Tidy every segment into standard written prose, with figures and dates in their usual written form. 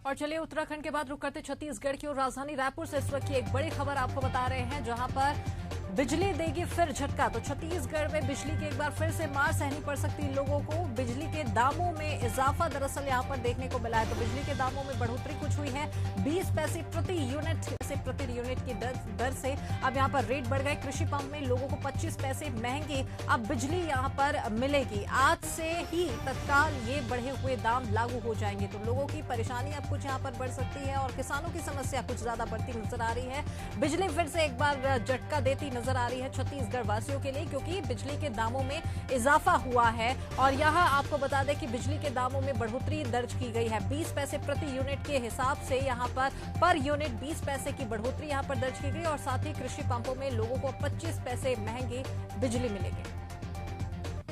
और चलिए उत्तराखंड के बाद रुक करते छत्तीसगढ़ की और राजधानी रायपुर से इस वक्त की एक बड़ी खबर आपको बता रहे हैं, जहां पर बिजली देगी फिर झटका। तो छत्तीसगढ़ में बिजली की एक बार फिर से मार सहनी पड़ सकती है लोगों को। बिजली के दामों में इजाफा दरअसल यहां पर देखने को मिला है। तो बिजली के दामों में बढ़ोतरी कुछ हुई है, 20 पैसे प्रति यूनिट की दर से अब यहां पर रेट बढ़ गए। कृषि पंप में लोगों को 25 पैसे महंगी अब बिजली यहां पर मिलेगी। आज से ही तत्काल ये बढ़े हुए दाम लागू हो जाएंगे। तो लोगों की परेशानी अब कुछ यहां पर बढ़ सकती है और किसानों की समस्या कुछ ज्यादा बढ़ती नजर आ रही है। बिजली फिर से एक बार झटका देती नजर आ रही है छत्तीसगढ़ वासियों के लिए, क्योंकि बिजली के दामों में इजाफा हुआ है। और यहां आपको बता दें कि बिजली के दामों में बढ़ोतरी दर्ज की गई है। 20 पैसे प्रति यूनिट के हिसाब से यहां पर यूनिट 20 पैसे की बढ़ोतरी यहां पर दर्ज की गई और साथ ही कृषि पंपों में लोगों को 25 पैसे महंगी बिजली मिलेगी।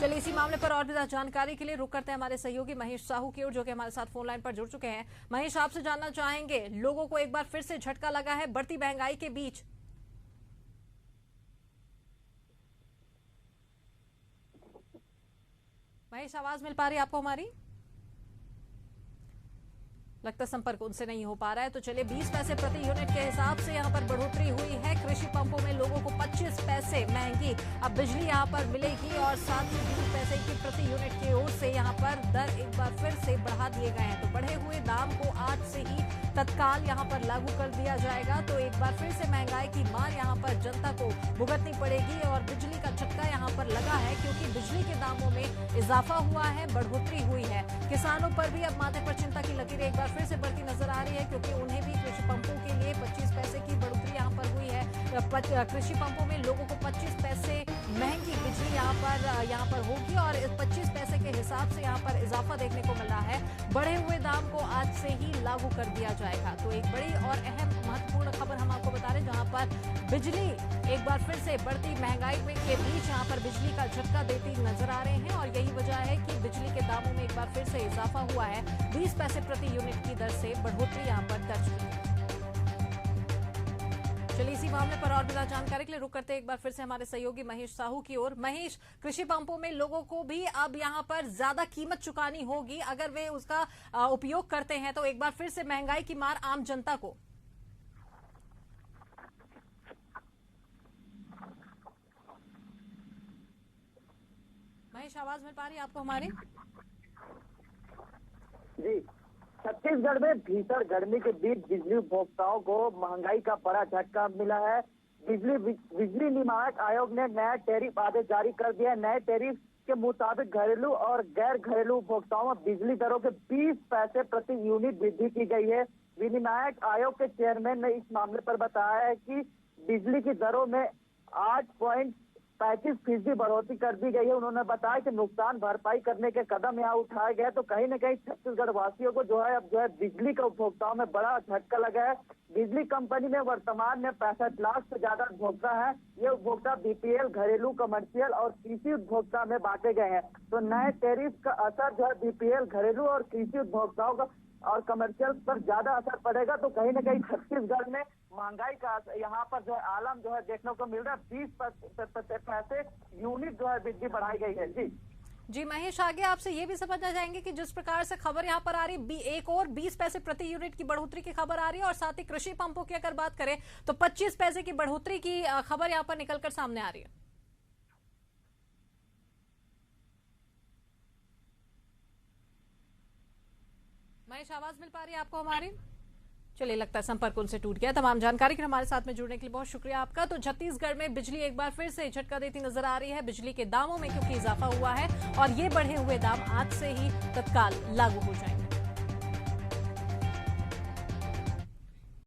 चलिए इसी मामले पर और भी जानकारी के लिए रुक करते हैं हमारे सहयोगी महेश साहू की ओर, जो कि हमारे साथ फोन लाइन पर जुड़ चुके हैं। महेश, आपसे जानना चाहेंगे, लोगों को एक बार फिर से झटका लगा है बढ़ती महंगाई के बीच। महेश, आवाज मिल पा रही है आपको हमारी? लगता संपर्क उनसे नहीं हो पा रहा है। तो चलिए 20 पैसे प्रति यूनिट के हिसाब से यहां पर बढ़ोतरी हुई है। कृषि पंपों में लोगों को 25 पैसे महंगी अब बिजली यहां पर मिलेगी और साथ ही 20 पैसे की प्रति यूनिट की ओर से यहां पर दर एक बार फिर से बढ़ा दिए गए हैं। तो बढ़े हुए दाम को आज से ही तत्काल यहां पर लागू कर दिया जाएगा। तो एक बार फिर से महंगाई की मार यहां पर जनता को भुगतनी पड़ेगी और बिजली का झटका यहां पर लगा है, क्योंकि बिजली के दामों में इजाफा हुआ है, बढ़ोतरी हुई है। किसानों पर भी अब माथे पर चिंता की लकीर एक बार फिर से बढ़ती नजर आ रही है, क्योंकि उन्हें भी कृषि पंपों के लिए 25 पैसे की बढ़ोतरी यहां पर हुई है। कृषि पंपों में लोगों को 25 पैसे महंगी बिजली यहां पर होगी और इस 25 पैसे के हिसाब से यहां पर इजाफा देखने को मिला है। बढ़े हुए दाम को आज से ही लागू कर दिया जाएगा। तो एक बड़ी और अहम महत्वपूर्ण खबर हम आपको बता रहे हैं, जहां पर बिजली एक बार फिर से बढ़ती महंगाई के बीच यहां पर बिजली का झटका देती नजर आ रहे हैं। और यही वजह है कि बिजली के दामों में एक बार फिर से इजाफा हुआ है। 20 पैसे प्रति यूनिट की दर से बढ़ोतरी यहां पर दर्ज की है। चलिए इसी मामले पर और भी जानकारी के लिए रुक करते हैं एक बार फिर से हमारे सहयोगी महेश साहू की ओर। महेश, कृषि पंपों में लोगों को भी अब यहां पर ज्यादा कीमत चुकानी होगी अगर वे उसका उपयोग करते हैं। तो एक बार फिर से महंगाई की मार आम जनता को। महेश, आवाज मिल पा रही है आपको हमारी? जी, छत्तीसगढ़ में भीषण गर्मी के बीच बिजली उपभोक्ताओं को महंगाई का बड़ा झटका मिला है। बिजली नियामक आयोग ने नया टैरिफ आदेश जारी कर दिया है। नए टैरिफ के मुताबिक घरेलू और गैर घरेलू उपभोक्ताओं में बिजली दरों के 20 पैसे प्रति यूनिट वृद्धि की गई है। विनियामक आयोग के चेयरमैन ने इस मामले पर बताया है कि बिजली की दरों में 8.35% बढ़ोतरी कर दी गई है। उन्होंने बताया कि नुकसान भरपाई करने के कदम यहाँ उठाए गए। तो कहीं न कहीं छत्तीसगढ़ वासियों को अब बिजली का उपभोक्ताओं में बड़ा झटका लगा है। बिजली कंपनी में वर्तमान में 65 लाख से ज्यादा उपभोक्ता है। ये उपभोक्ता बीपीएल, घरेलू, कमर्शियल और कृषि उपभोक्ता में बांटे गए हैं। तो नए टैरिफ का असर बीपीएल, घरेलू और कृषि उपभोक्ताओं का और कमर्शियल पर ज्यादा असर पड़ेगा। तो कहीं न कहीं छत्तीसगढ़ में महंगाई का यहाँ पर आलम देखने को मिल रहा है। 20 पैसे यूनिट बिजली बढ़ाई गई है। जी महेश, आगे आपसे ये भी समझना चाहेंगे कि जिस प्रकार से खबर यहाँ पर आ रही, एक और 20 पैसे प्रति यूनिट की बढ़ोतरी की खबर आ रही है और साथ ही कृषि पंपों की अगर बात करें तो 25 पैसे की बढ़ोतरी की खबर यहाँ पर निकलकर सामने आ रही है। महेश, आवाज मिल पा रही है आपको हमारी? चलिए लगता है संपर्क उनसे टूट गया। तमाम जानकारी के हमारे साथ में जुड़ने के लिए बहुत शुक्रिया आपका। तो छत्तीसगढ़ में बिजली एक बार फिर से झटका देती नजर आ रही है। बिजली के दामों में क्योंकि इजाफा हुआ है और ये बढ़े हुए दाम आज से ही तत्काल लागू हो जाएंगे।